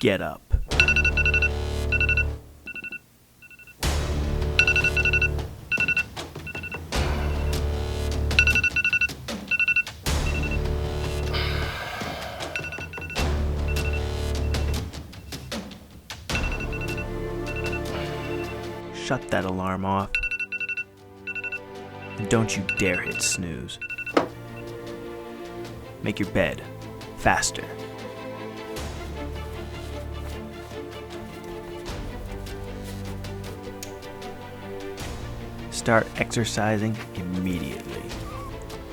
Get up. Shut that alarm off. And don't you dare hit snooze. Make your bed faster. Start exercising immediately.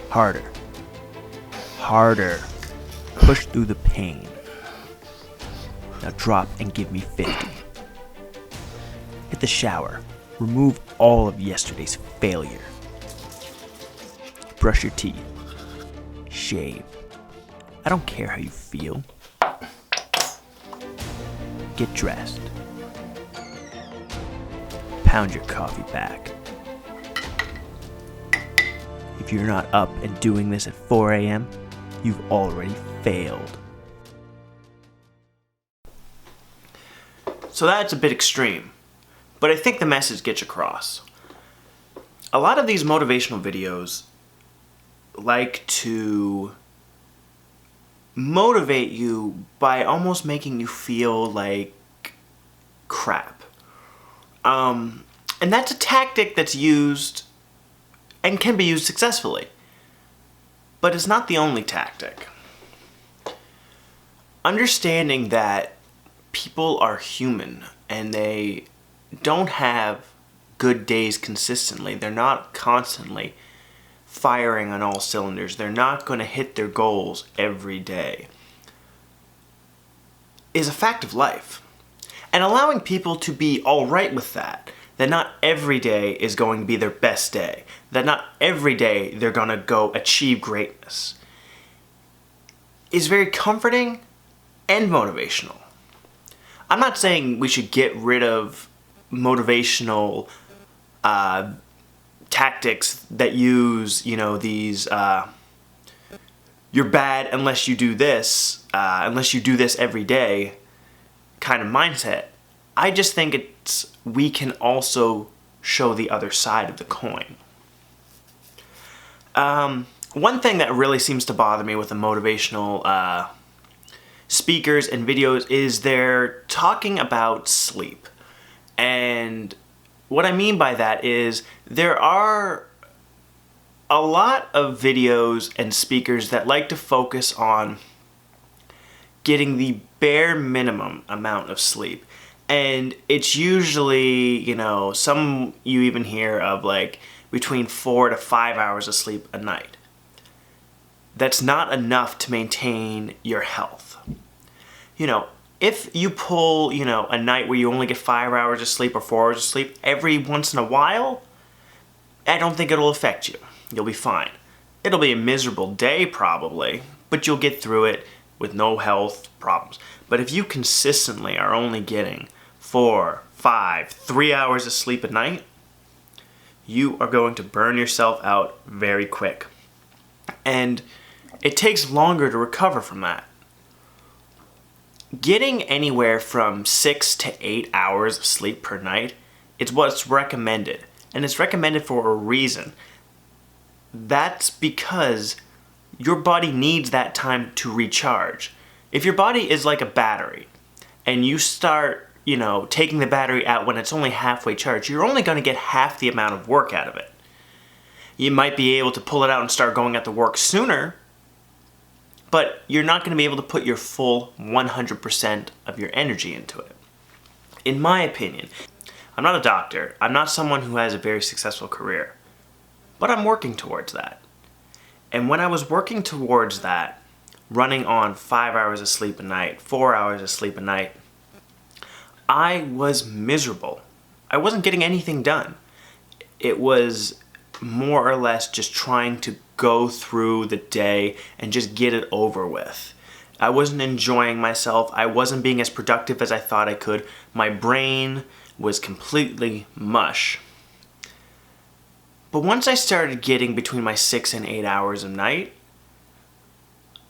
Harder. Harder. Push through the pain. Now drop and give me 50. Hit the shower. Remove all of yesterday's failure. Brush your teeth. Shave. I don't care how you feel. Get dressed. Pound your coffee back. If you're not up and doing this at 4 a.m., you've already failed. So that's a bit extreme, but I think the message gets across. A lot of these motivational videos like to motivate you by almost making you feel like crap. And that's a tactic that's used and can be used successfully. But it's not the only tactic. Understanding that people are human and they don't have good days consistently. They're not constantly firing on all cylinders. They're not going to hit their goals every day. Is a fact of life. And allowing people to be alright with that not every day is going to be their best day, that not every day they're going to go achieve greatness, is very comforting and motivational. I'm not saying we should get rid of motivational tactics that use, these you're bad unless you do this every day kind of mindset. I just think we can also show the other side of the coin. One thing that really seems to bother me with the motivational speakers and videos is they're talking about sleep. And what I mean by that is there are a lot of videos and speakers that like to focus on getting the bare minimum amount of sleep. And it's usually, some you even hear of like between 4 to 5 hours of sleep a night. That's not enough to maintain your health. If you pull, a night where you only get 5 hours of sleep or 4 hours of sleep every once in a while, I don't think it'll affect you. You'll be fine. It'll be a miserable day probably, but you'll get through it with no health problems. But if you consistently are only getting 4, 5, 3 hours of sleep a night, you are going to burn yourself out very quick. And it takes longer to recover from that. Getting anywhere from 6 to 8 hours of sleep per night is what's recommended. And it's recommended for a reason. That's because your body needs that time to recharge. If your body is like a battery and you start, taking the battery out when it's only halfway charged, you're only going to get half the amount of work out of it. You might be able to pull it out and start going at the work sooner, but you're not going to be able to put your full 100% of your energy into it. In my opinion, I'm not a doctor. I'm not someone who has a very successful career, but I'm working towards that. And when I was working towards that, running on 5 hours of sleep a night, 4 hours of sleep a night, I was miserable. I wasn't getting anything done. It was more or less just trying to go through the day and just get it over with. I wasn't enjoying myself. I wasn't being as productive as I thought I could. My brain was completely mush. But once I started getting between my 6 and 8 hours a night,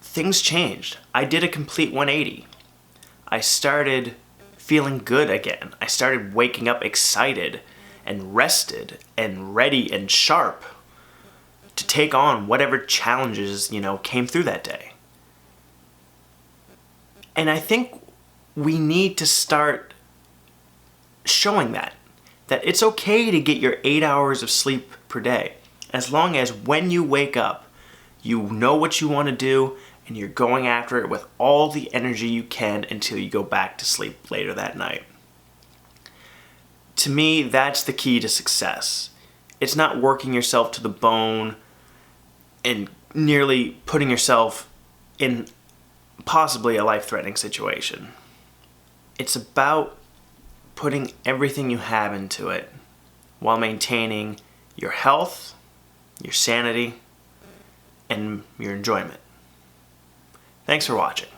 things changed. I did a complete 180. I started feeling good again. I started waking up excited and rested and ready and sharp to take on whatever challenges, came through that day. And I think we need to start showing that it's okay to get your 8 hours of sleep per day, as long as when you wake up, you know what you want to do and you're going after it with all the energy you can until you go back to sleep later that night. To me, that's the key to success. It's not working yourself to the bone and nearly putting yourself in possibly a life-threatening situation. It's about putting everything you have into it while maintaining your health, your sanity, and your enjoyment. Thanks for watching.